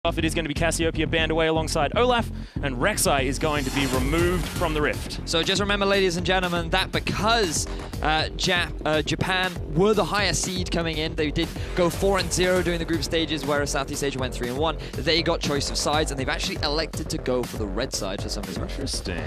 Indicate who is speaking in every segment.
Speaker 1: off. It is going to be Cassiopeia banned away alongside Olaf, and Rek'Sai is going to be removed from the Rift.
Speaker 2: So just remember, ladies and gentlemen, that because Japan were the higher seed coming in, they did go 4-0 during the group stages, whereas Southeast Asia went 3-1. They got choice of sides, and they've actually elected to go for the red side for some reason.
Speaker 1: Interesting.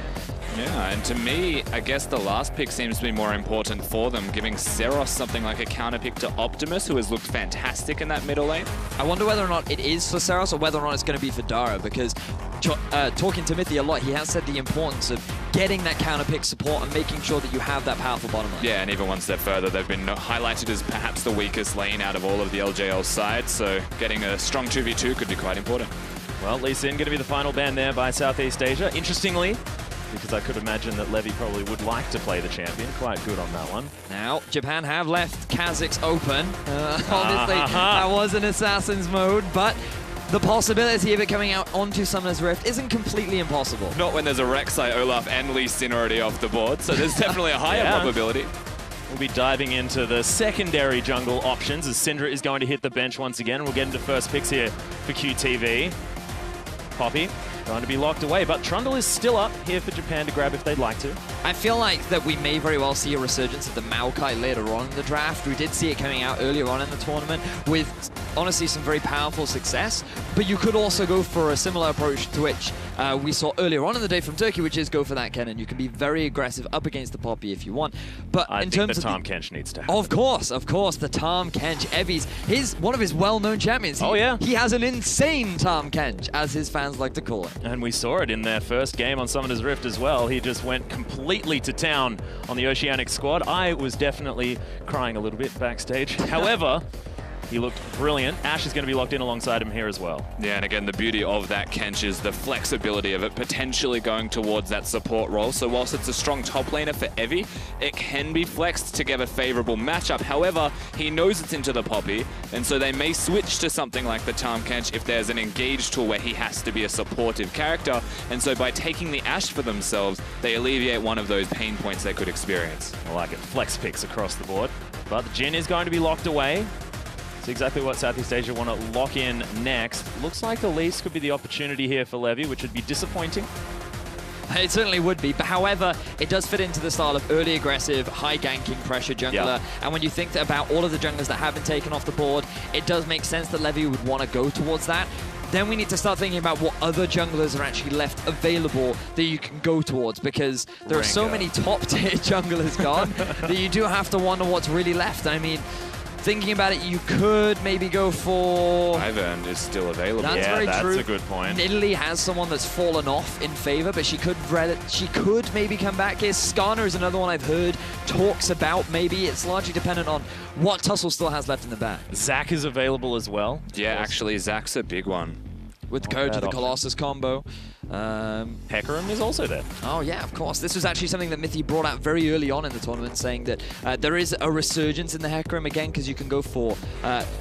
Speaker 3: Yeah, and to me, I guess the last pick seems to be more important for them, giving Seros something like a counter pick to Optimus, who has looked fantastic in that middle lane.
Speaker 2: I wonder whether or not it is for Seros or whether or not it's going to be for Dara, because talking to Mithy a lot, he has said the importance of getting that counter pick support and making sure that you have that powerful bottom lane.
Speaker 3: Yeah, and even one step further, they've been highlighted as perhaps the weakest lane out of all of the LJL sides, so getting a strong 2v2 could be quite important.
Speaker 1: Well, Lee Sin going to be the final ban there by Southeast Asia. Interestingly, because I could imagine that Levy probably would like to play the champion. Quite good on that one.
Speaker 2: Now, Japan have left Kha'Zix open. Obviously, that was an Assassin's mode, but the possibility of it coming out onto Summoner's Rift isn't completely impossible.
Speaker 3: Not when there's a Rek'Sai, Olaf, and Lee Sin already off the board, so there's definitely a higher probability.
Speaker 1: We'll be diving into the secondary jungle options as Syndra is going to hit the bench once again. We'll get into first picks here for QTV. Poppy going to be locked away, but Trundle is still up here for Japan to grab if they'd like to.
Speaker 2: I feel like that we may very well see a resurgence of the Maokai later on in the draft. We did see it coming out earlier on in the tournament with, honestly, some very powerful success. But you could also go for a similar approach to which we saw earlier on in the day from Turkey, which is go for that Kennen. You can be very aggressive up against the Poppy if you want. But
Speaker 1: I
Speaker 2: in
Speaker 1: think
Speaker 2: terms
Speaker 1: the
Speaker 2: of
Speaker 1: Tahm Kench needs to happen.
Speaker 2: Of course, the Tahm Kench. Evi's one of his well-known champions. He has an insane Tahm Kench, as his fans like to call it.
Speaker 1: And we saw it in their first game on Summoner's Rift as well. He just went completely to town on the Oceanic squad. I was definitely crying a little bit backstage. However, he looked brilliant. Ashe is going to be locked in alongside him here as well. Yeah,
Speaker 3: and again, the beauty of that Kench is the flexibility of it potentially going towards that support role. So whilst it's a strong top laner for Evi, it can be flexed to give a favorable matchup. However, he knows it's into the Poppy, and so they may switch to something like the Tahm Kench if there's an engage tool where he has to be a supportive character. And so by taking the Ashe for themselves, they alleviate one of those pain points they could experience.
Speaker 1: I like it. Flex picks across the board. But the Jhin is going to be locked away. It's exactly what Southeast Asia want to lock in next. Looks like Elise could be the opportunity here for Levy, which would be disappointing.
Speaker 2: It certainly would be, but however, it does fit into the style of early aggressive, high ganking pressure jungler. And when you think about all of the junglers that have been taken off the board, it does make sense that Levy would want to go towards that. Then we need to start thinking about what other junglers are actually left available that you can go towards, because there are so many top-tier junglers gone that you do have to wonder what's really left. I mean, thinking about it, you could maybe go for...
Speaker 3: Ivern is still available.
Speaker 2: That's very true.
Speaker 1: That's a good point.
Speaker 2: Italy has someone that's fallen off in favor, but she could maybe come back here. Skarner is another one I've heard talks about. Maybe it's largely dependent on what Tussle still has left in the bag.
Speaker 1: Zac is available as well.
Speaker 3: Yeah, actually, Zac's a big one.
Speaker 2: With the Courage of the Colossus combo.
Speaker 1: Hecarim is also there.
Speaker 2: Oh yeah, of course. This was actually something that Mithy brought out very early on in the tournament, saying that there is a resurgence in the Hecarim again, because you can go for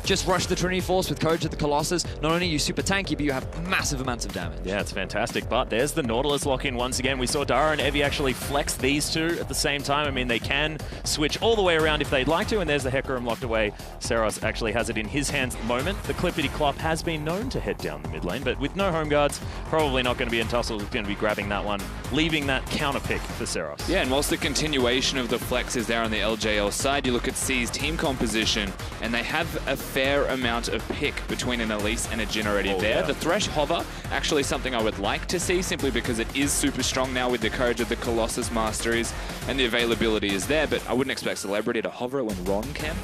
Speaker 2: just rush the Trinity Force with Courage of the Colossus. Not only are you super tanky, but you have massive amounts of damage.
Speaker 1: Yeah, it's fantastic. But there's the Nautilus lock-in once again. We saw Dara and Evi actually flex these two at the same time. I mean, they can switch all the way around if they'd like to, and there's the Hecarim locked away. Seros actually has it in his hands at the moment. The Clippity Clop has been known to head down the mid lane, but with no home guards, probably not going to be in Tussle. Is going to be grabbing that one, leaving that counter pick for Seros.
Speaker 3: Yeah, and whilst the continuation of the flex is there on the LJL side, you look at C's team composition, and they have a fair amount of pick between an Elise and a Jhin already there. Yeah. The Thresh Hover, actually something I would like to see, simply because it is super strong now with the Courage of the Colossus Masteries, and the availability is there, but I wouldn't expect Celebrity to hover it when Ron can.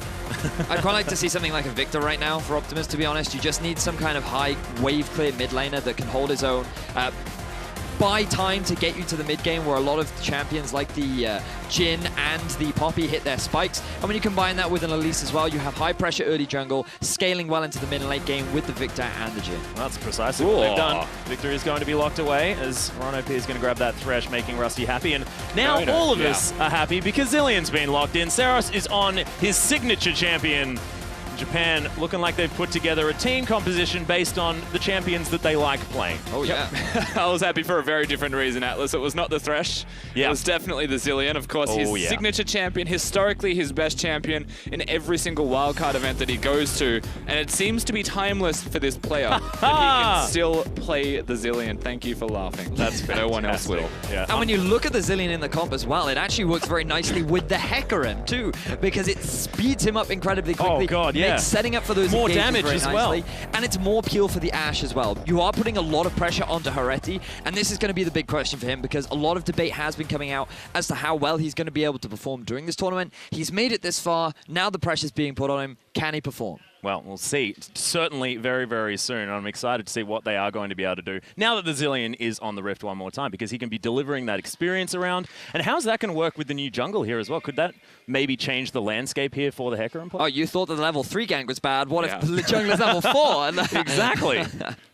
Speaker 2: I'd quite like to see something like a Victor right now for Optimus, to be honest. You just need some kind of high wave clear mid laner that can hold his own. Buy time to get you to the mid game, where a lot of champions like the Jhin and the Poppy hit their spikes. And when you combine that with an Elise as well, you have high pressure early jungle, scaling well into the mid and late game with the Victor and the Jhin.
Speaker 1: That's precisely what they've done. Victor is going to be locked away as Ron OP is going to grab that Thresh, making Rusty happy. And now all of us are happy because Zillion's been locked in. Seros is on his signature champion, Japan looking like they've put together a team composition based on the champions that they like playing.
Speaker 2: Oh, yeah.
Speaker 3: I was happy for a very different reason, Atlas. It was not the Thresh.
Speaker 1: Yeah.
Speaker 3: It was definitely the Zilean. Of course, his signature champion, historically his best champion in every single wildcard event that he goes to. And it seems to be timeless for this player that he can still play the Zilean. Thank you for laughing.
Speaker 1: That's fantastic.
Speaker 3: No one else will.
Speaker 1: Yeah.
Speaker 2: And when you look at the Zilean in the comp as well, it actually works very nicely with the Hecarim too, because it speeds him up incredibly quickly.
Speaker 1: Oh god, yeah.
Speaker 2: Makes setting up for those
Speaker 1: more
Speaker 2: engages
Speaker 1: damage
Speaker 2: very
Speaker 1: as
Speaker 2: nicely,
Speaker 1: well.
Speaker 2: and it's more peel for the Ashe as well. You are putting a lot of pressure onto Hereti, and this is going to be the big question for him, because a lot of debate has been coming out as to how well he's going to be able to perform during this tournament. He's made it this far. Now the pressure's being put on him. Can he perform?
Speaker 1: Well, we'll see. Certainly very, very soon. I'm excited to see what they are going to be able to do now that the Zilean is on the Rift one more time, because he can be delivering that experience around. And how's that going to work with the new jungle here as well? Could that maybe change the landscape here for the Hecarim play?
Speaker 2: Oh, you thought that the level 3 gank was bad. What if the jungler's level 4?
Speaker 1: Exactly.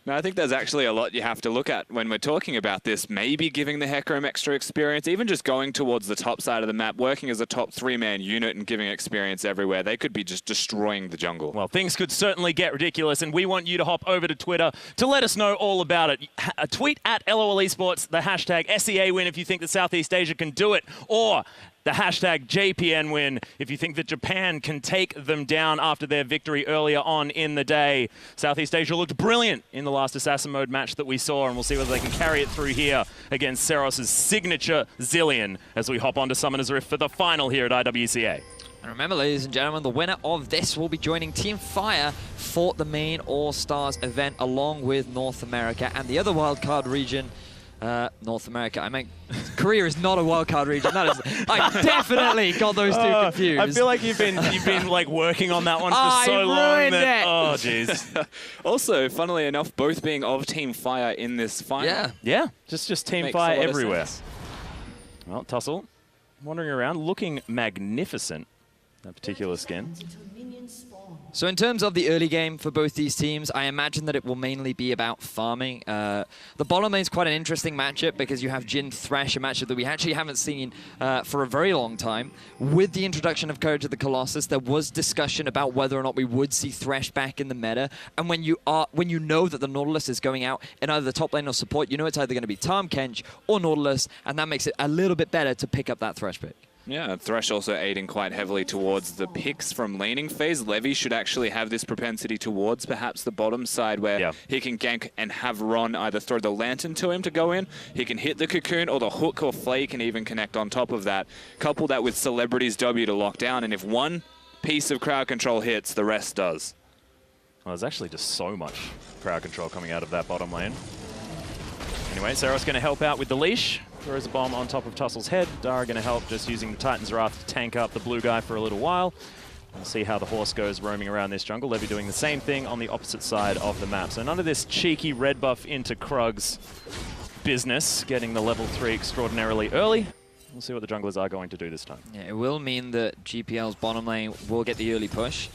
Speaker 3: No, I think there's actually a lot you have to look at when we're talking about this. Maybe giving the Hecarim extra experience, even just going towards the top side of the map, working as a top 3-man unit and giving experience everywhere. They could be just destroying the jungle.
Speaker 1: Well, things could certainly get ridiculous, and we want you to hop over to Twitter to let us know all about it. A tweet at LOL Esports, the hashtag SEA win if you think that Southeast Asia can do it, or the hashtag JPN win if you think that Japan can take them down after their victory earlier on in the day. Southeast Asia looked brilliant in the last Assassin Mode match that we saw, and we'll see whether they can carry it through here against Seros' signature Zilean as we hop onto Summoner's Rift for the final here at IWCA.
Speaker 2: And remember, ladies and gentlemen, the winner of this will be joining Team Fire for the main All-Stars event along with North America and the other wildcard region. North America. I mean, Korea is not a wildcard region. That is, I definitely got those two confused.
Speaker 1: I feel like you've been like working on that one for so long. Oh, jeez.
Speaker 3: Also, funnily enough, both being of Team Fire in this final.
Speaker 1: Yeah. Just Team
Speaker 3: Makes
Speaker 1: Fire
Speaker 3: a lot of
Speaker 1: everywhere.
Speaker 3: sense.
Speaker 1: Well, Tussle wandering around, looking magnificent. That particular skin.
Speaker 2: So in terms of the early game for both these teams, I imagine that it will mainly be about farming. The bottom lane is quite an interesting matchup because you have Jhin Thresh, a matchup that we actually haven't seen for a very long time. With the introduction of Courage of the Colossus, there was discussion about whether or not we would see Thresh back in the meta. And when you know that the Nautilus is going out in either the top lane or support, you know it's either going to be Tahm Kench or Nautilus, and that makes it a little bit better to pick up that Thresh pick.
Speaker 3: Yeah, Thresh also aiding quite heavily towards the picks from laning phase. Levy should actually have this propensity towards perhaps the bottom side where he can gank and have Ron either throw the lantern to him to go in, he can hit the cocoon, or the hook or flay can even connect on top of that. Couple that with Celebrity's W to lock down, and if one piece of crowd control hits, the rest does.
Speaker 1: Well, there's actually just so much crowd control coming out of that bottom lane. Anyway, Seros going to help out with the leash. Throws a bomb on top of Tussle's head. Dara going to help just using the Titan's Wrath to tank up the blue guy for a little while. We'll see how the horse goes roaming around this jungle. Levy doing the same thing on the opposite side of the map. So none of this cheeky red buff into Krug's business, getting the level 3 extraordinarily early. We'll see what the junglers are going to do this time.
Speaker 2: Yeah, it will mean that GPL's bottom lane will get the early push.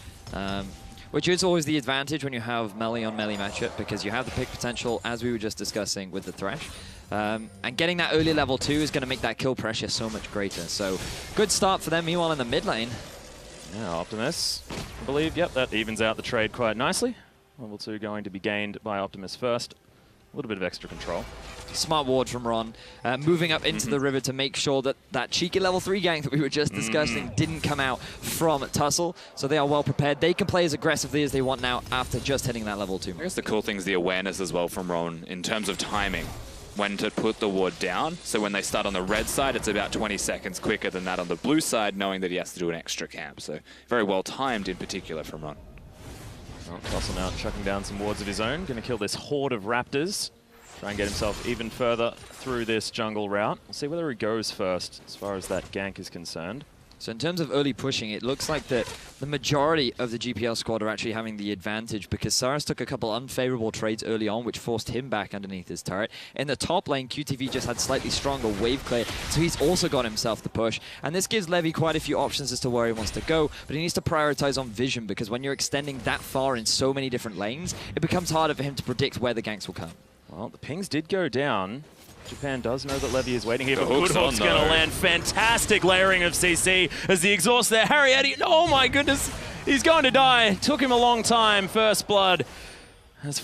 Speaker 2: Which is always the advantage when you have melee on melee matchup, because you have the pick potential, as we were just discussing, with the Thresh. And getting that early level 2 is going to make that kill pressure so much greater. So, good start for them. Meanwhile, in the mid lane.
Speaker 1: Yeah, Optimus, I believe, yep, that evens out the trade quite nicely. Level 2 going to be gained by Optimus first. A little bit of extra control.
Speaker 2: Smart ward from Ron, moving up into the river to make sure that that cheeky level 3 gank that we were just discussing didn't come out from Tussle. So they are well prepared. They can play as aggressively as they want now after just hitting that level 2.
Speaker 3: I guess the cool thing is the awareness as well from Ron in terms of timing when to put the ward down. So when they start on the red side, it's about 20 seconds quicker than that on the blue side, knowing that he has to do an extra camp. So very well timed in particular from Ron.
Speaker 1: Well, Tussle now chucking down some wards of his own. Going to kill this horde of raptors. Try and get himself even further through this jungle route. We'll see whether he goes first as far as that gank is concerned.
Speaker 2: So in terms of early pushing, it looks like that the majority of the GPL squad are actually having the advantage, because Saras took a couple unfavorable trades early on, which forced him back underneath his turret. In the top lane, QTV just had slightly stronger wave clear, so he's also got himself the push. And this gives Levy quite a few options as to where he wants to go, but he needs to prioritize on vision, because when you're extending that far in so many different lanes, it becomes harder for him to predict where the ganks will come.
Speaker 1: Well, the pings did go down. Japan does know that Levy is waiting here, but
Speaker 3: Hook's
Speaker 1: Good Hook's going to land. Fantastic layering of CC as the exhaust there. Harry Eddie, oh my goodness. He's going to die. Took him a long time. First blood. As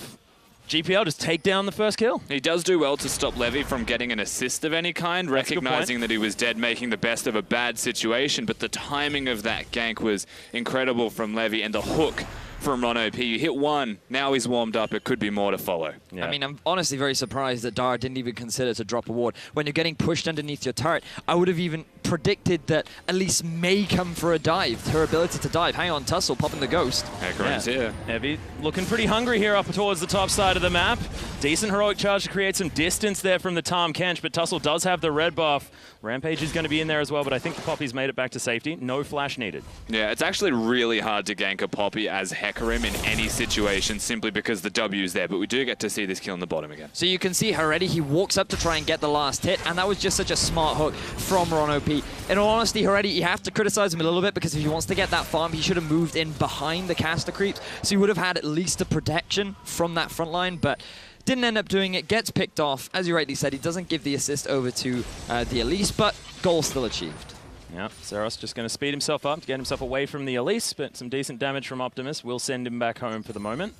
Speaker 1: GPL just take down the first kill.
Speaker 3: He does do well to stop Levy from getting an assist of any kind, recognizing that he was dead, making the best of a bad situation. But the timing of that gank was incredible from Levy, and the hook from Ron OP. You hit one, now he's warmed up. It could be more to follow.
Speaker 2: Yeah. I mean, I'm honestly very surprised that Dara didn't even consider to drop a ward. When you're getting pushed underneath your turret, I would have even predicted that Elise may come for a dive. Her ability to dive. Hang on, Tussle popping the ghost.
Speaker 3: Hecarim's here.
Speaker 1: Heavy looking pretty hungry here up towards the top side of the map. Decent heroic charge to create some distance there from the Tahm Kench, but Tussle does have the red buff. Rampage is going to be in there as well, but I think the Poppy's made it back to safety. No flash needed.
Speaker 3: Yeah, it's actually really hard to gank a Poppy as Hecarim in any situation simply because the W's there, but we do get to see this kill on the bottom again.
Speaker 2: So you can see Heredi, he walks up to try and get the last hit, and that was just such a smart hook from Ron OP. In all honesty, Heredi, you have to criticize him a little bit because if he wants to get that farm, he should have moved in behind the caster creeps, so he would have had at least a protection from that front line, but didn't end up doing it, gets picked off. As you rightly said, he doesn't give the assist over to the Elise, but goal still achieved.
Speaker 1: Yeah, Saros just going to speed himself up to get himself away from the Elise, but some decent damage from Optimus will send him back home for the moment.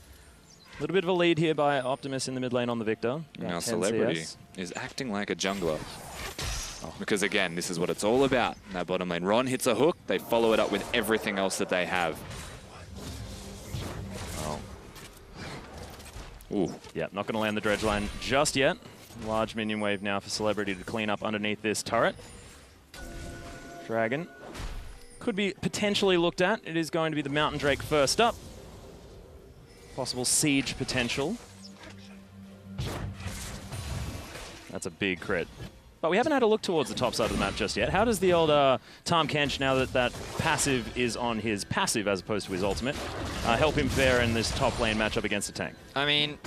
Speaker 1: A little bit of a lead here by Optimus in the mid lane on the Victor.
Speaker 3: Now Celebrity is acting like a jungler. Because again, this is what it's all about. In that bottom lane, Ron hits a hook, they follow it up with everything else that they have.
Speaker 1: Ooh. Yeah, not going to land the dredge line just yet. Large minion wave now for Celebrity to clean up underneath this turret. Dragon could be potentially looked at. It is going to be the Mountain Drake first up. Possible siege potential. That's a big crit. But we haven't had a look towards the top side of the map just yet. How does the old Tahm Kench, now that that passive is on his passive as opposed to his ultimate, help him fare in this top lane matchup against a tank?
Speaker 2: I mean,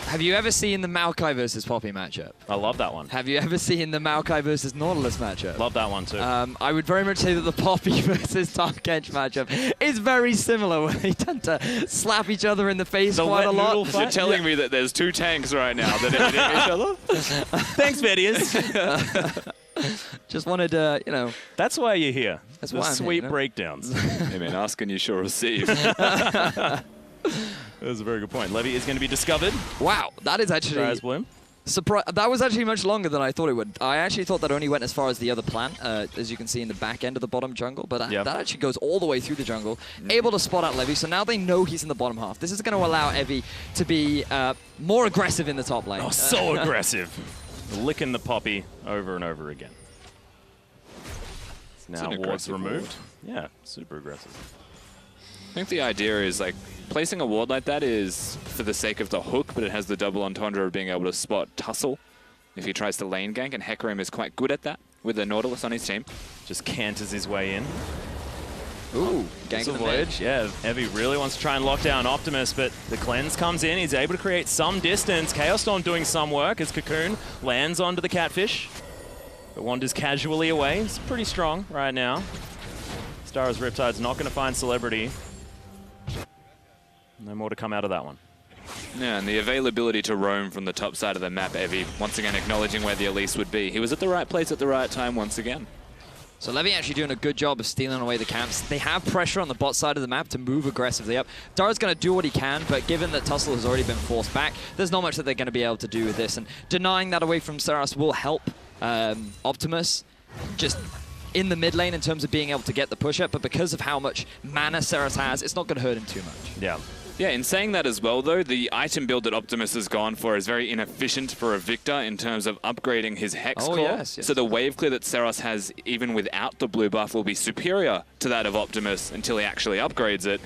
Speaker 2: have you ever seen the Maokai versus Poppy matchup?
Speaker 1: I love that one.
Speaker 2: Have you ever seen the Maokai versus Nautilus matchup?
Speaker 1: Love that one too.
Speaker 2: I would very much say that the Poppy versus Tahm Kench matchup is very similar, where they tend to slap each other in the face quite a lot.
Speaker 3: You're telling me that there's two tanks right now that are hitting each other?
Speaker 1: Thanks, Vedius.
Speaker 2: Just wanted to, you know.
Speaker 1: That's why you're here.
Speaker 2: That's
Speaker 1: the
Speaker 2: why
Speaker 1: sweet
Speaker 2: I'm here,
Speaker 1: breakdowns.
Speaker 3: I mean, ask and you shall receive.
Speaker 1: That was a very good point. Levy is going to be discovered.
Speaker 2: Wow, that is actually...
Speaker 1: Bloom.
Speaker 2: That was actually much longer than I thought it would. I actually thought that only went as far as the other plant, as you can see in the back end of the bottom jungle, but that actually goes all the way through the jungle, able to spot out Levy, so now they know he's in the bottom half. This is going to allow Evie to be more aggressive in the top lane.
Speaker 1: Oh, so aggressive. Licking the Poppy over and over again. Now wards removed. Yeah, super aggressive.
Speaker 3: I think the idea is, like, placing a ward like that is for the sake of the hook, but it has the double entendre of being able to spot Tussle if he tries to lane gank, and Hecarim is quite good at that with the Nautilus on his team.
Speaker 1: Just canters his way in.
Speaker 2: Ooh, gank the
Speaker 1: voyage. Yeah, Evie really wants to try and lock down Optimus, but the cleanse comes in. He's able to create some distance. Chaos Storm doing some work as Cocoon lands onto the Catfish, but wanders casually away. It's pretty strong right now. Stara's Riptide's not going to find Celebrity. No more to come out of that one.
Speaker 3: Yeah, and the availability to roam from the top side of the map, Evie, once again acknowledging where the Elise would be. He was at the right place at the right time once again.
Speaker 2: So Levy actually doing a good job of stealing away the camps. They have pressure on the bot side of the map to move aggressively up. Dara's going to do what he can, but given that Tussle has already been forced back, there's not much that they're going to be able to do with this. And denying that away from Saras will help Optimus just in the mid lane in terms of being able to get the push up, but because of how much mana Saras has, it's not going to hurt him too much.
Speaker 1: Yeah.
Speaker 3: Yeah, in saying that as well, though, the item build that Optimus has gone for is very inefficient for a Victor in terms of upgrading his Hex Core.
Speaker 2: Yes.
Speaker 3: So the wave clear that Saros has, even without the blue buff, will be superior to that of Optimus until he actually upgrades it.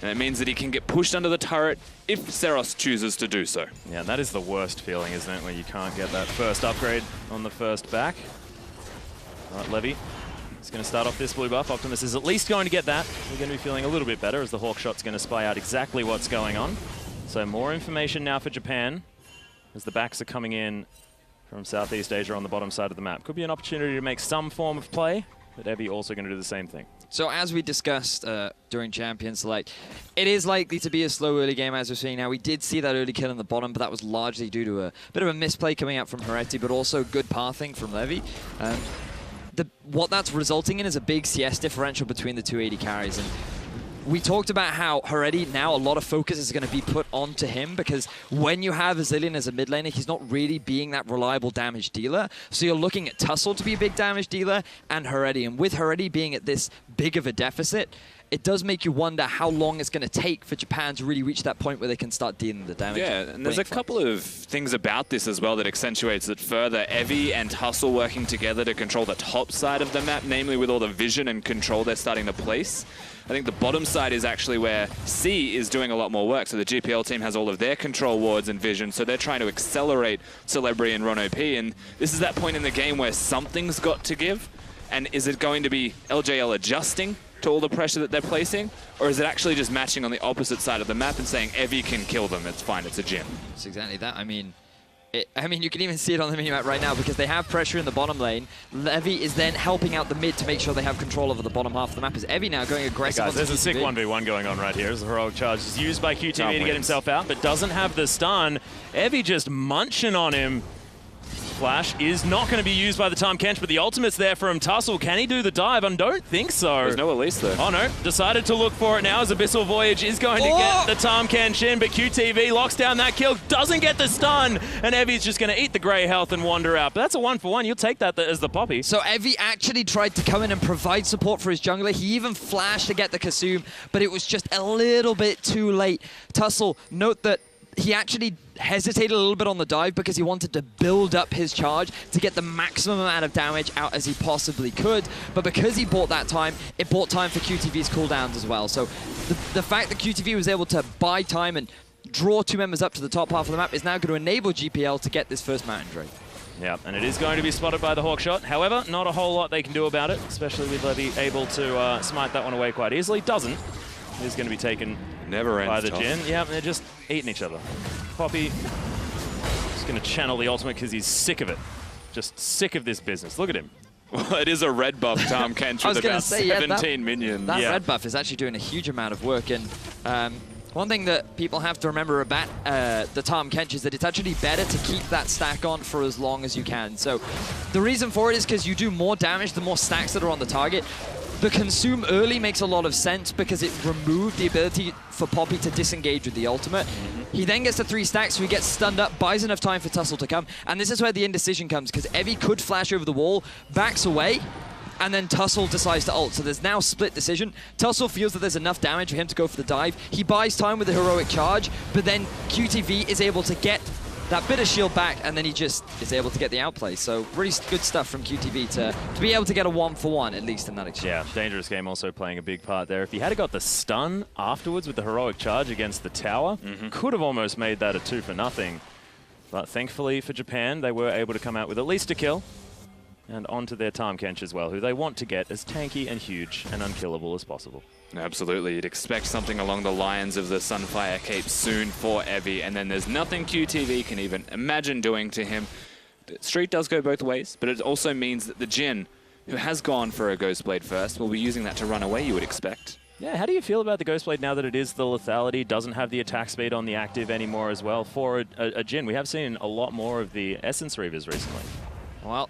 Speaker 3: And it means that he can get pushed under the turret if Saros chooses to do so.
Speaker 1: Yeah, that is the worst feeling, isn't it, when you can't get that first upgrade on the first back. All right, Levy. He's going to start off this blue buff. Optimus is at least going to get that. We're going to be feeling a little bit better as the Hawk Shot's going to spy out exactly what's going on. So more information now for Japan as the backs are coming in from Southeast Asia on the bottom side of the map. Could be an opportunity to make some form of play, but Evie also going to do the same thing.
Speaker 2: So as we discussed during Champion Select, it is likely to be a slow early game as we're seeing now. We did see that early kill in the bottom, but that was largely due to a bit of a misplay coming out from Hereti, but also good pathing from Levy. What that's resulting in is a big CS differential between the two AD carries, and we talked about how Heredi now a lot of focus is going to be put onto him because when you have Azilian as a mid laner, he's not really being that reliable damage dealer. So you're looking at Tussle to be a big damage dealer and Heredi. And with Heredi being at this big of a deficit, it does make you wonder how long it's going to take for Japan to really reach that point where they can start dealing the damage.
Speaker 3: Yeah, and there's a couple of things about this as well that accentuates it further. Evie and Tussle working together to control the top side of the map, namely with all the vision and control they're starting to place. I think the bottom side is actually where C is doing a lot more work. So the GPL team has all of their control wards and vision, so they're trying to accelerate Celebrity and Ron OP. And this is that point in the game where something's got to give. And is it going to be LJL adjusting to all the pressure that they're placing? Or is it actually just matching on the opposite side of the map and saying, Evie can kill them, it's fine, it's a Jhin?
Speaker 2: It's exactly that. I mean, you can even see it on the minimap right now because they have pressure in the bottom lane. Evie is then helping out the mid to make sure they have control over the bottom half of the map. Is Evie now going aggressive?
Speaker 1: Hey guys, there's a sick 1v1 going on right here as the heroic charge is used by QTV to get himself out, but doesn't have the stun. Evie just munching on him. Flash is not going to be used by the Tahm Kench, but the ultimate's there from Tussle. Can he do the dive? I don't think so.
Speaker 3: There's no Elise there.
Speaker 1: Oh no, decided to look for it now as Abyssal Voyage is going to get the Tahm Kench in, but QTV locks down that kill, doesn't get the stun, and Evie's just going to eat the grey health and wander out. But that's a 1-for-1. You'll take that as the Poppy.
Speaker 2: So Evie actually tried to come in and provide support for his jungler. He even flashed to get the Kasum, but it was just a little bit too late. Tussle, note that he actually hesitated a little bit on the dive because he wanted to build up his charge to get the maximum amount of damage out as he possibly could. But because he bought that time, it bought time for QTV's cooldowns as well. So the fact that QTV was able to buy time and draw two members up to the top half of the map is now going to enable GPL to get this first Mountain Drake.
Speaker 1: Yeah, and it is going to be spotted by the Hawkshot. However, not a whole lot they can do about it, especially with Levy able to smite that one away quite easily. Doesn't. He's going to be taken by the Jhin. Yeah, they're just eating each other. Poppy just going to channel the ultimate because he's sick of it. Just sick of this business. Look at him.
Speaker 3: Well, it is a red buff Tahm Kench with about 17 minions.
Speaker 2: That red buff is actually doing a huge amount of work. And one thing that people have to remember about the Tahm Kench is that it's actually better to keep that stack on for as long as you can. So the reason for it is because you do more damage the more stacks that are on the target. The consume early makes a lot of sense because it removed the ability for Poppy to disengage with the ultimate. He then gets the 3 stacks, so he gets stunned up, buys enough time for Tussle to come, and this is where the indecision comes, because Evie could flash over the wall, backs away, and then Tussle decides to ult. So there's now split decision. Tussle feels that there's enough damage for him to go for the dive. He buys time with the heroic charge, but then QTV is able to get that bit of shield back, and then he just is able to get the outplay. So really good stuff from QTV to be able to get a 1-for-1, at least in that exchange.
Speaker 1: Yeah, Dangerous Game also playing a big part there. If he had got the stun afterwards with the heroic charge against the tower, could have almost made that a 2-for-0. But thankfully for Japan, they were able to come out with at least a kill. And onto their Tahm Kench as well, who they want to get as tanky and huge and unkillable as possible.
Speaker 3: Absolutely, you'd expect something along the lines of the Sunfire Cape soon for Evie, and then there's nothing QTV can even imagine doing to him. The streak does go both ways, but it also means that the Jhin, who has gone for a Ghostblade first, will be using that to run away, you would expect.
Speaker 1: Yeah, how do you feel about the Ghostblade now that it is the lethality, doesn't have the attack speed on the active anymore as well for a Jhin? We have seen a lot more of the Essence Reavers recently.
Speaker 2: Well,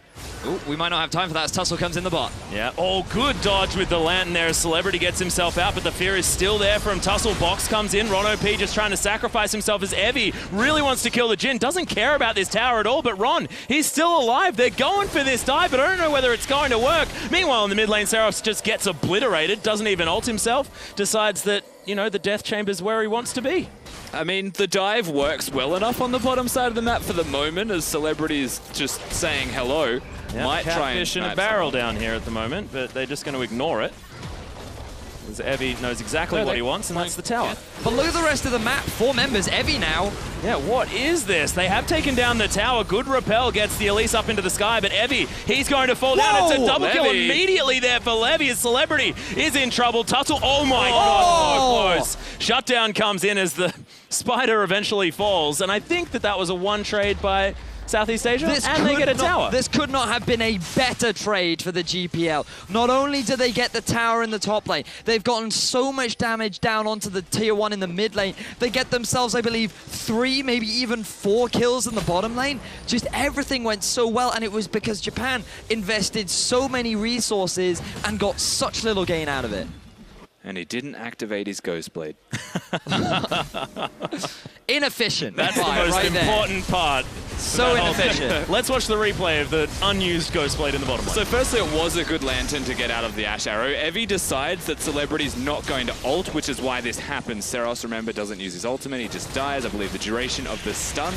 Speaker 2: we might not have time for that as Tussle comes in the bot.
Speaker 1: Yeah, good dodge with the Lantern there. Celebrity gets himself out, but the fear is still there from Tussle. Box comes in. Ron OP just trying to sacrifice himself as Evie really wants to kill the Jhin. Doesn't care about this tower at all, but Ron, he's still alive. They're going for this dive, but I don't know whether it's going to work. Meanwhile, in the mid lane, Seros just gets obliterated, doesn't even ult himself, decides that, you know, the Death Chamber's where he wants to be.
Speaker 3: I mean, the dive works well enough on the bottom side of the map for the moment, as Celebrity's just saying hello.
Speaker 1: Yep, might try and fish in a barrel down here at the moment, but they're just going to ignore it. As Evie knows exactly what he wants, and that's the tower.
Speaker 2: Yeah. But look at the rest of the map. 4 members. Evie now.
Speaker 1: Yeah, what is this? They have taken down the tower. Good repel gets the Elise up into the sky, but Evie, he's going to fall down. It's a double kill immediately there for Levy. His Celebrity is in trouble. Tussle, oh my God, so close. Shutdown comes in as the Spider eventually falls, and I think that was a 1 trade by Southeast Asia, and they get a tower.
Speaker 2: This could not have been a better trade for the GPL. Not only do they get the tower in the top lane, they've gotten so much damage down onto the tier 1 in the mid lane. They get themselves, I believe, 3, maybe even 4 kills in the bottom lane. Just everything went so well, and it was because Japan invested so many resources and got such little gain out of it.
Speaker 3: And he didn't activate his Ghost Blade.
Speaker 2: Inefficient.
Speaker 1: That's the most important part.
Speaker 2: So inefficient.
Speaker 1: Let's watch the replay of the unused Ghost Blade in the bottom lane.
Speaker 3: So firstly, it was a good Lantern to get out of the Ash Arrow. Evie decides that Celebrity's not going to ult, which is why this happens. Seros, remember, doesn't use his ultimate. He just dies. I believe the duration of the stun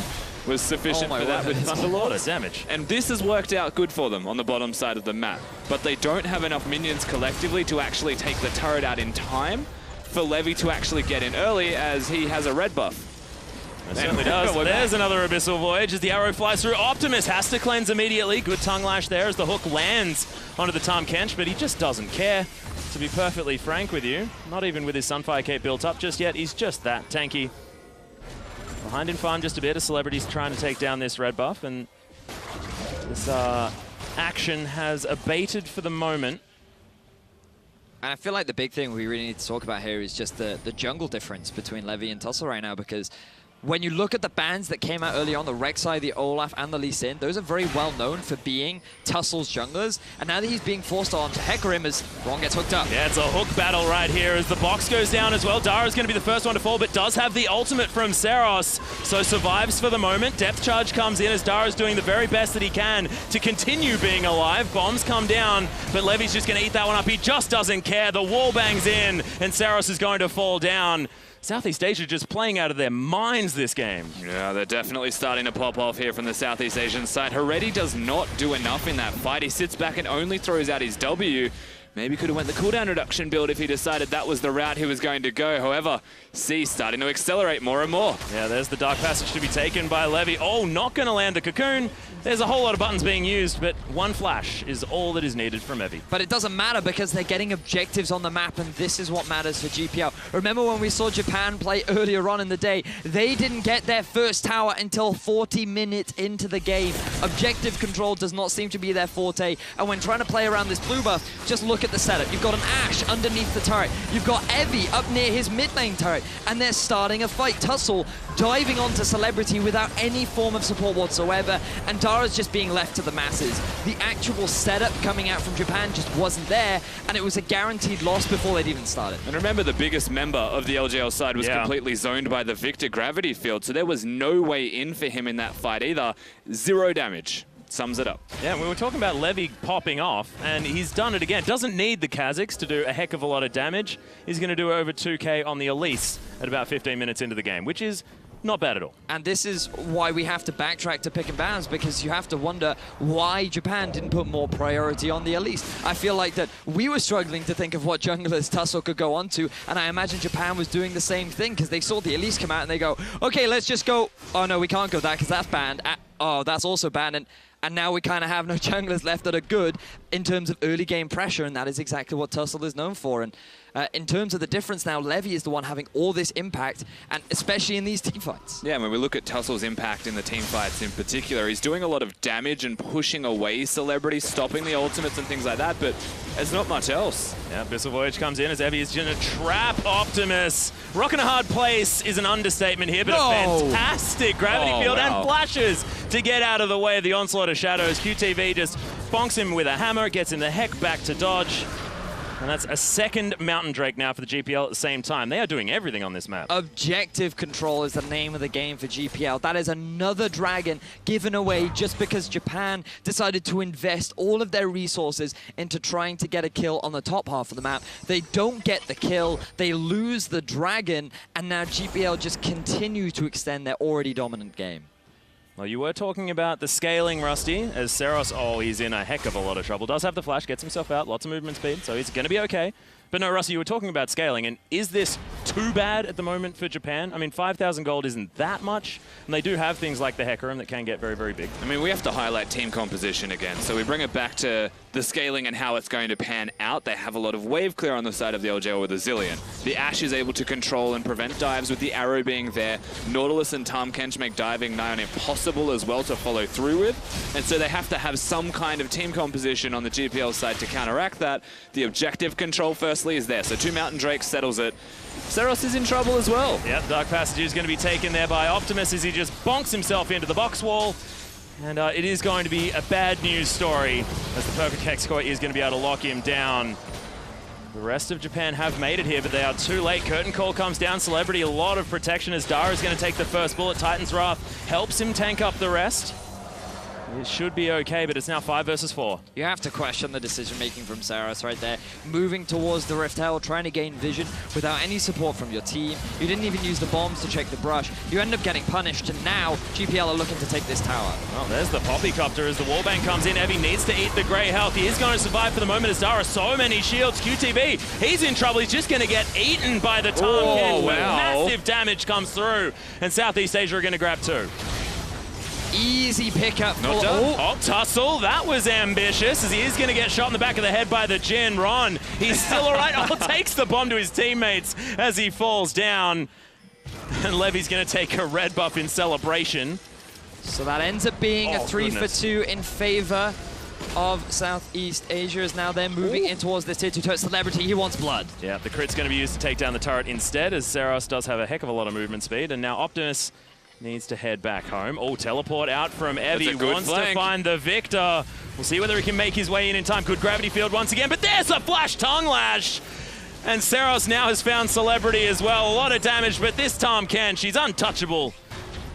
Speaker 3: was sufficient for that with Thunderlord.
Speaker 1: A lot of damage.
Speaker 3: And this has worked out good for them on the bottom side of the map. But they don't have enough minions collectively to actually take the turret out in time for Levy to actually get in early, as he has a red buff.
Speaker 1: It certainly does. There's another Abyssal Voyage as the arrow flies through. Optimus has to cleanse immediately. Good tongue lash there as the hook lands onto the Tahm Kench, but he just doesn't care, to be perfectly frank with you. Not even with his Sunfire Cape built up just yet. He's just that tanky. Behind in farm just a bit. A Celebrity's trying to take down this red buff, and this action has abated for the moment.
Speaker 2: And I feel like the big thing we really need to talk about here is just the jungle difference between Levy and Tussle right now, because when you look at the bans that came out early on, the Rek'Sai, the Olaf, and the Lee Sin, those are very well known for being Tussle's junglers. And now that he's being forced on to Hecarim as Ron gets hooked up.
Speaker 1: Yeah, it's a hook battle right here as the box goes down as well. Dara's going to be the first one to fall, but does have the ultimate from Seros, so survives for the moment. Depth charge comes in as Dara's doing the very best that he can to continue being alive. Bombs come down, but Levy's just going to eat that one up. He just doesn't care. The wall bangs in, and Seros is going to fall down. Southeast Asia just playing out of their minds this game.
Speaker 3: Yeah, they're definitely starting to pop off here from the Southeast Asian side. Heredi does not do enough in that fight. He sits back and only throws out his W. Maybe could have went the cooldown reduction build if he decided that was the route he was going to go. However, C starting to accelerate more and more.
Speaker 1: Yeah, there's the Dark Passage to be taken by Levy. Oh, not going to land the Cocoon. There's a whole lot of buttons being used, but one flash is all that is needed from Evie.
Speaker 2: But it doesn't matter because they're getting objectives on the map, and this is what matters for GPL. Remember when we saw Japan play earlier on in the day? They didn't get their first tower until 40 minutes into the game. Objective control does not seem to be their forte, and when trying to play around this blue buff, just look at the setup. You've got an Ashe underneath the turret. You've got Evie up near his mid lane turret, and they're starting a fight. Tussle diving onto Celebrity without any form of support whatsoever, and Dara's just being left to the masses. The actual setup coming out from Japan just wasn't there, and it was a guaranteed loss before they'd even started.
Speaker 3: And remember, the biggest member of the LGL side was completely zoned by the Victor gravity field, so there was no way in for him in that fight either. 0 damage. Sums it up.
Speaker 1: Yeah, we were talking about Levy popping off, and he's done it again. Doesn't need the Kha'Zix to do a heck of a lot of damage. He's going to do over 2k on the Elise at about 15 minutes into the game, which is not bad at all.
Speaker 2: And this is why we have to backtrack to pick and bans, because you have to wonder why Japan didn't put more priority on the Elise. I feel like that we were struggling to think of what junglers Tussle could go on to, and I imagine Japan was doing the same thing because they saw the Elise come out and they go, okay, let's just go. Oh no, we can't go that because that's banned. Oh, that's also banned. And now we kind of have no junglers left that are good in terms of early game pressure, and that is exactly what Tussle is known for. And in terms of the difference now, Levy is the one having all this impact, and especially in these team fights.
Speaker 3: Yeah, when we look at Tussle's impact in the team fights in particular, he's doing a lot of damage and pushing away Celebrity, stopping the ultimates and things like that, but there's not much else.
Speaker 1: Yeah, Abyssal Voyage comes in as Evie is going to trap Optimus. Rocking a hard place is an understatement here, but a fantastic gravity field and flashes to get out of the way of the onslaught of shadows. QTV just bonks him with a hammer, gets him the heck back to dodge. And that's a second Mountain Drake now for the GPL at the same time. They are doing everything on this map.
Speaker 2: Objective control is the name of the game for GPL. That is another dragon given away just because Japan decided to invest all of their resources into trying to get a kill on the top half of the map. They don't get the kill, they lose the dragon, and now GPL just continue to extend their already dominant game.
Speaker 1: Well, you were talking about the scaling, Rusty, as Seros, he's in a heck of a lot of trouble. Does have the flash, gets himself out, lots of movement speed, so he's going to be okay. But no, Rusty, you were talking about scaling, and is this too bad at the moment for Japan? I mean, 5,000 gold isn't that much, and they do have things like the Hecarim that can get very, very big.
Speaker 3: I mean, we have to highlight team composition again, so we bring it back to the scaling and how it's going to pan out. They have a lot of wave clear on the side of the LGL with a Zillion. The Ashe is able to control and prevent dives with the arrow being there. Nautilus and Tahm Kench make diving nigh on impossible as well to follow through with, and so they have to have some kind of team composition on the GPL side to counteract that. The objective control, firstly, is there, so 2 Mountain Drakes settles it. Seros is in trouble as well.
Speaker 1: Yep, Dark Passage is going to be taken there by Optimus as he just bonks himself into the box wall. And it is going to be a bad news story as the Perfect Hexcoy is going to be able to lock him down. The rest of Japan have made it here, but they are too late. Curtain call comes down. Celebrity, a lot of protection as Dara is going to take the first bullet. Titan's Wrath helps him tank up the rest. It should be okay, but it's now 5 versus 4.
Speaker 2: You have to question the decision-making from Saros right there. Moving towards the Rift Hell, trying to gain vision without any support from your team. You didn't even use the bombs to check the brush. You end up getting punished, and now GPL are looking to take this tower.
Speaker 1: Well, there's the Poppycopter as the wallbang comes in. Evie needs to eat the grey health. He is going to survive for the moment as Dara, so many shields. QTB, he's in trouble. He's just going to get eaten by the Tarkin.
Speaker 3: Wow.
Speaker 1: Massive damage comes through, and Southeast Asia are going to grab 2.
Speaker 2: Easy pickup.
Speaker 1: Not done. Oh, Tussle, that was ambitious as he is going to get shot in the back of the head by the Jin. Ron, he's still all right. Oh, takes the bomb to his teammates as he falls down. And Levy's going to take a red buff in celebration.
Speaker 2: So that ends up being a 3
Speaker 1: goodness.
Speaker 2: for 2 in favor of Southeast Asia, as now they're moving in towards this tier 2 turret. Celebrity, he wants blood.
Speaker 1: Yeah, the crit's going to be used to take down the turret instead, as Saros does have a heck of a lot of movement speed. And now Optimus needs to head back home. Oh, teleport out from Evie. Wants to find the Victor. We'll see whether he can make his way in time. Good gravity field once again, but there's a flash tongue lash. And Saros now has found Celebrity as well. A lot of damage, but this time can. She's untouchable.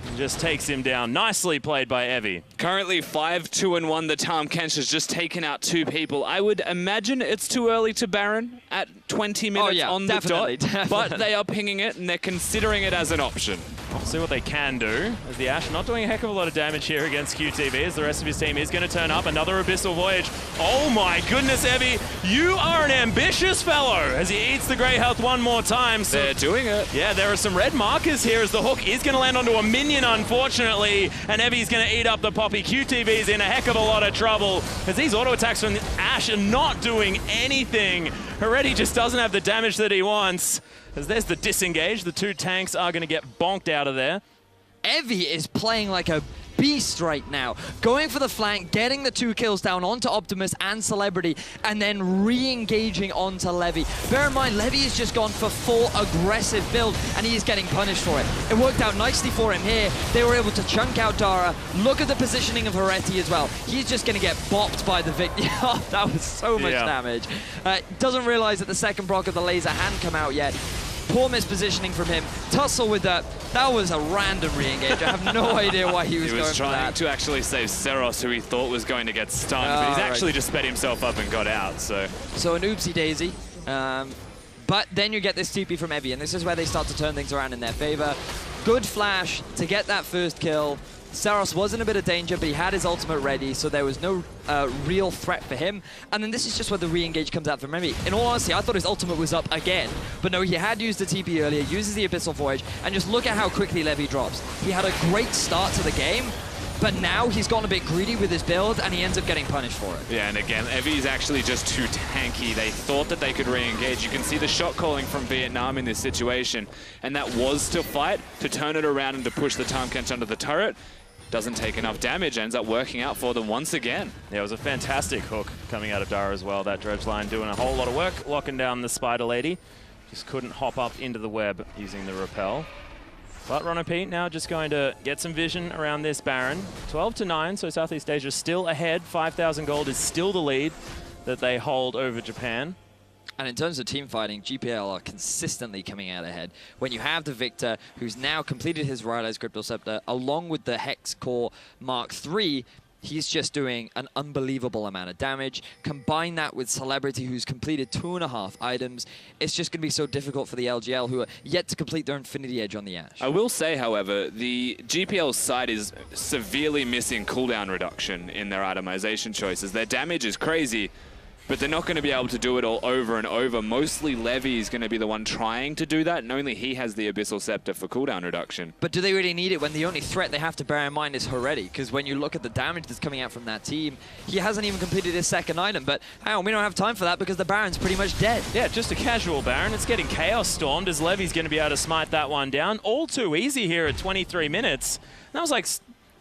Speaker 1: And just takes him down. Nicely played by Evie.
Speaker 3: Currently 5-2-1. The Tahm Kench has just taken out 2 people. I would imagine it's too early to Baron at 20 minutes on the dot. But they are pinging it and they're considering it as an option.
Speaker 1: We'll see what they can do, as the Ashe not doing a heck of a lot of damage here against QTV, as the rest of his team is going to turn up. Another Abyssal Voyage. Oh my goodness, Evie, you are an ambitious fellow, as he eats the grey health one more time. So
Speaker 3: they're doing it.
Speaker 1: Yeah, there are some red markers here, as the hook is going to land onto a minion, unfortunately, and Evie's going to eat up the Poppy. QTV's in a heck of a lot of trouble, as these auto attacks from the Ashe are not doing anything. Already just doesn't have the damage that he wants. As there's the disengage, the 2 tanks are going to get bonked out of there.
Speaker 2: Evie is playing like a beast right now, going for the flank, getting the 2 kills down onto Optimus and Celebrity, and then re-engaging onto Levy. Bear in mind, Levy has just gone for full aggressive build, and he is getting punished for it. It worked out nicely for him here. They were able to chunk out Dara. Look at the positioning of Heretti as well. He's just going to get bopped by the Victor. Oh, that was so much damage. Doesn't realize that the second proc of the laser hadn't come out yet. Poor mispositioning from him. Tussle with that. That was a random re-engage. I have no idea why he was going for that.
Speaker 3: He was trying to actually save Seros, who he thought was going to get stunned, but he's actually just sped himself up and got out, so
Speaker 2: an oopsie daisy. But then you get this TP from Evie, and this is where they start to turn things around in their favor. Good flash to get that first kill. Saros was in a bit of danger, but he had his ultimate ready, so there was no real threat for him. And then this is just where the re-engage comes out from Evie. In all honesty, I thought his ultimate was up again, but no, he had used the TP earlier, uses the Abyssal Voyage, and just look at how quickly Levy drops. He had a great start to the game, but now he's gone a bit greedy with his build, and he ends up getting punished for it.
Speaker 3: Yeah, and again, Evie's actually just too tanky. They thought that they could re-engage. You can see the shot calling from Vietnam in this situation, and that was to fight, to turn it around and to push the Tahm Kench under the turret. Doesn't take enough damage, ends up working out for them once again.
Speaker 1: Yeah, it was a fantastic hook coming out of Dara as well. That dredge line doing a whole lot of work, locking down the Spider Lady. Just couldn't hop up into the web using the repel. But Ron and Pete now just going to get some vision around this Baron. 12-9, so Southeast Asia still ahead. 5,000 gold is still the lead that they hold over Japan.
Speaker 2: And in terms of team fighting, GPL are consistently coming out ahead. When you have the Victor, who's now completed his Rylai's Crypto Scepter, along with the Hex Core Mark III, he's just doing an unbelievable amount of damage. Combine that with Celebrity, who's completed 2.5 items. It's just going to be so difficult for the LGL, who are yet to complete their Infinity Edge on the Ashe.
Speaker 3: I will say, however, the GPL side is severely missing cooldown reduction in their itemization choices. Their damage is crazy, but they're not going to be able to do it all over and over. Mostly Levy is going to be the one trying to do that, and only he has the Abyssal Scepter for cooldown reduction.
Speaker 2: But do they really need it when the only threat they have to bear in mind is Heretti? Because when you look at the damage that's coming out from that team, he hasn't even completed his second item. But hang on, we don't have time for that because the Baron's pretty much dead.
Speaker 1: Yeah, just a casual Baron. It's getting Chaos Stormed as Levy's going to be able to smite that one down. All too easy here at 23 minutes. And that was like...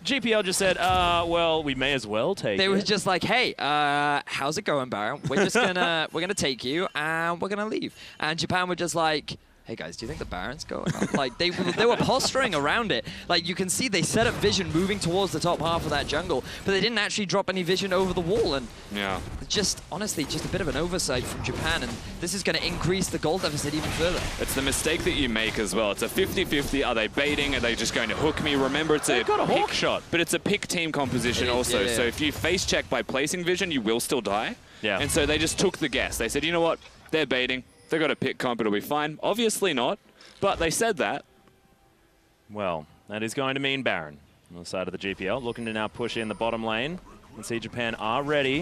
Speaker 1: GPL just said, well, we may as well take it.
Speaker 2: They were just like, hey, how's it going, Baron? We're just gonna, we're gonna take you and we're gonna leave. And Japan were just like, hey guys, do you think the Baron's going up? Like, they were posturing around it. Like, you can see they set up vision moving towards the top half of that jungle, but they didn't actually drop any vision over the wall. And
Speaker 3: yeah,
Speaker 2: just, honestly, just a bit of an oversight from Japan, and this is going to increase the goal deficit even further.
Speaker 3: It's the mistake that you make as well. It's a 50-50. Are they baiting? Are they just going to hook me? Remember, it's
Speaker 1: They've got a hawk shot.
Speaker 3: But it's a pick team composition also.
Speaker 2: Yeah.
Speaker 3: So if you face check by placing vision, you will still die.
Speaker 1: Yeah.
Speaker 3: And so they just took the guess. They said, you know what? They're baiting. They've got a pick comp. It'll be fine. Obviously not. But they said that.
Speaker 1: Well, that is going to mean Baron on the side of the GPL, looking to now push in the bottom lane. You can see Japan are ready,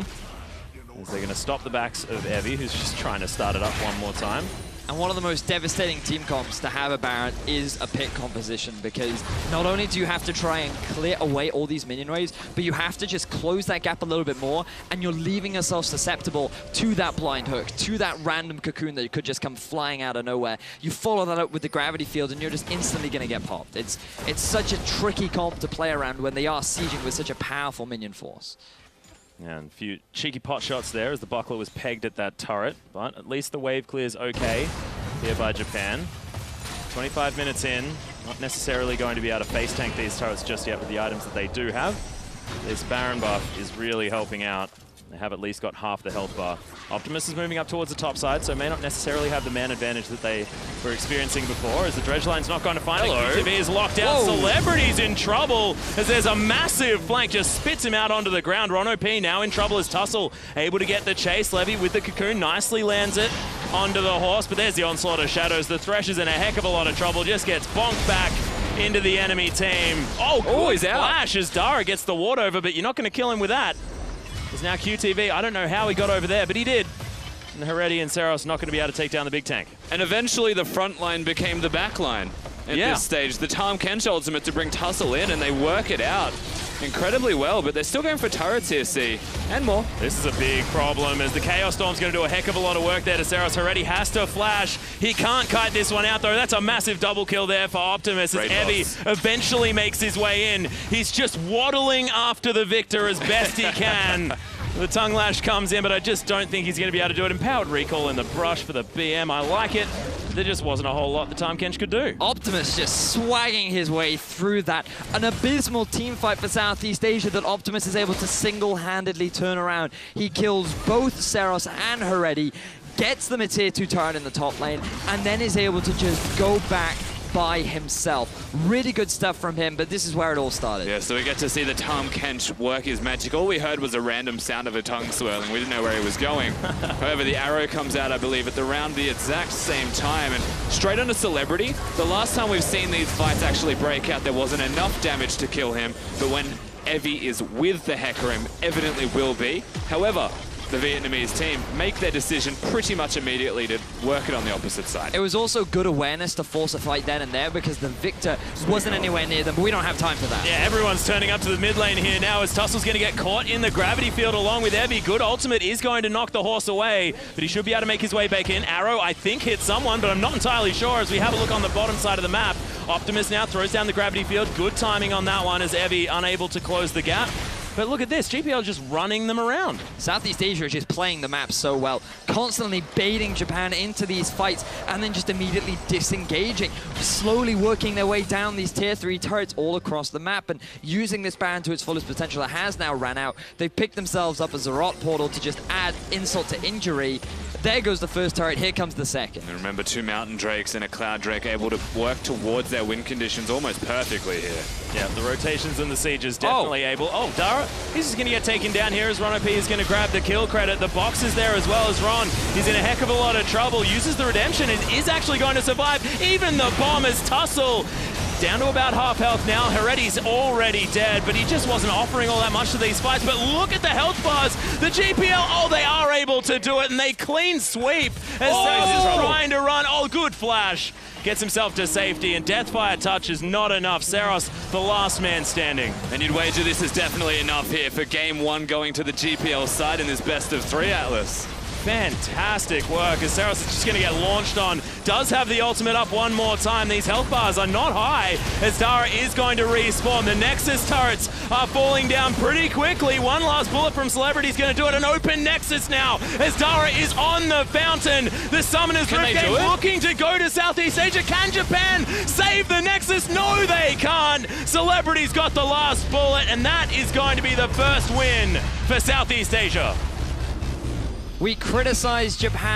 Speaker 1: as they're going to stop the backs of Evie, who's just trying to start it up one more time.
Speaker 2: And one of the most devastating team comps to have a Baron is a pick composition, because not only do you have to try and clear away all these minion waves, but you have to just close that gap a little bit more, and you're leaving yourself susceptible to that blind hook, to that random cocoon that could just come flying out of nowhere. You follow that up with the gravity field, and you're just instantly going to get popped. It's such a tricky comp to play around when they are sieging with such a powerful minion force.
Speaker 1: Yeah, and a few cheeky pot shots there as the buckler was pegged at that turret, but at least the wave clears okay here by Japan. 25 minutes in, not necessarily going to be able to face tank these turrets just yet with the items that they do have. This Baron buff is really helping out. They have at least got half the health bar. Optimus is moving up towards the top side, so may not necessarily have the man advantage that they were experiencing before, as the dredge line's not going to find it. QTV is locked down.
Speaker 2: Whoa.
Speaker 1: Celebrity's in trouble, as there's a massive flank, just spits him out onto the ground. Rono P now in trouble as Tussle able to get the chase. Levy with the cocoon nicely lands it onto the horse, but there's the onslaught of shadows. The Thresh is in a heck of a lot of trouble, just gets bonked back into the enemy team. Oh,
Speaker 3: he's out.
Speaker 1: Flash as Dara gets the ward over, but you're not going to kill him with that. It's now QTV. I don't know how he got over there, but he did. And Heredi and Saros not going to be able to take down the big tank.
Speaker 3: And eventually the front line became the back line at this stage. The Tahm Kench ultimate to bring Tussle in, and they work it out incredibly well, but they're still going for turrets here, C, and more.
Speaker 1: This is a big problem, as the Chaos Storm's going to do a heck of a lot of work there to Saros. Heredi has to flash. He can't kite this one out, though. That's a massive double kill there for Optimus, as Evie eventually makes his way in. He's just waddling after the victor as best he can. The tongue lash comes in, but I just don't think he's going to be able to do it. Empowered recall in the brush for the BM. I like it. There just wasn't a whole lot the Tahm Kench could do.
Speaker 2: Optimus just swagging his way through that. An abysmal team fight for Southeast Asia that Optimus is able to single-handedly turn around. He kills both Saros and Heredi, gets them a tier 2 turret in the top lane, and then is able to just go back by himself. Really good stuff from him, but this is where it all started.
Speaker 3: Yeah, so we get to see the Tahm Kench work his magic. All we heard was a random sound of a tongue swirling. We didn't know where he was going. However, the arrow comes out, I believe, at around the exact same time, and straight onto Celebrity. The last time we've seen these fights actually break out, there wasn't enough damage to kill him, but when Evie is with the Hecarim, evidently will be. However, the Vietnamese team make their decision pretty much immediately to work it on the opposite side.
Speaker 2: It was also good awareness to force a fight then and there, because the victor wasn't anywhere near them, but we don't have time for that.
Speaker 1: Yeah, everyone's turning up to the mid lane here now, as Tussle's going to get caught in the gravity field along with Evie. Good ultimate is going to knock the horse away, but he should be able to make his way back in. Arrow, I think, hit someone, but I'm not entirely sure as we have a look on the bottom side of the map. Optimus now throws down the gravity field. Good timing on that one, as Evie unable to close the gap. But look at this, GPL just running them around.
Speaker 2: Southeast Asia is just playing the map so well, constantly baiting Japan into these fights and then just immediately disengaging, slowly working their way down these tier 3 turrets all across the map and using this Baron to its fullest potential. It has now ran out. They've picked themselves up a Zarot portal to just add insult to injury. There goes the first turret, here comes the second.
Speaker 3: And remember, 2 Mountain Drakes and a Cloud Drake able to work towards their win conditions almost perfectly here.
Speaker 1: Yeah, the rotations and the sieges definitely able. Oh, Dara, he's just going to get taken down here as Rono P is going to grab the kill credit. The box is there as well as Ron. He's in a heck of a lot of trouble, uses the redemption and is actually going to survive. Even the bomb is Tussle. Down to about half health now. Heredi's already dead, but he just wasn't offering all that much to these fights. But look at the health bars. The GPL, oh, they are able to do it, and they clean sweep as Sax is trying to run. Oh, good flash. Gets himself to safety, and Deathfire touch is not enough. Saros, the last man standing.
Speaker 3: And you'd wager this is definitely enough here for game 1 going to the GPL side in this best of 3, Atlas.
Speaker 1: Fantastic work as Saros is just going to get launched on. Does have the ultimate up one more time. These health bars are not high as Dara is going to respawn. The Nexus turrets are falling down pretty quickly. One last bullet from Celebrity is going to do it. An open Nexus now as Dara is on the fountain. The Summoners Rip Game looking to go to Southeast Asia. Can Japan save the Nexus? No, they can't. Celebrity's got the last bullet, and that is going to be the first win for Southeast Asia.
Speaker 2: We criticize Japan.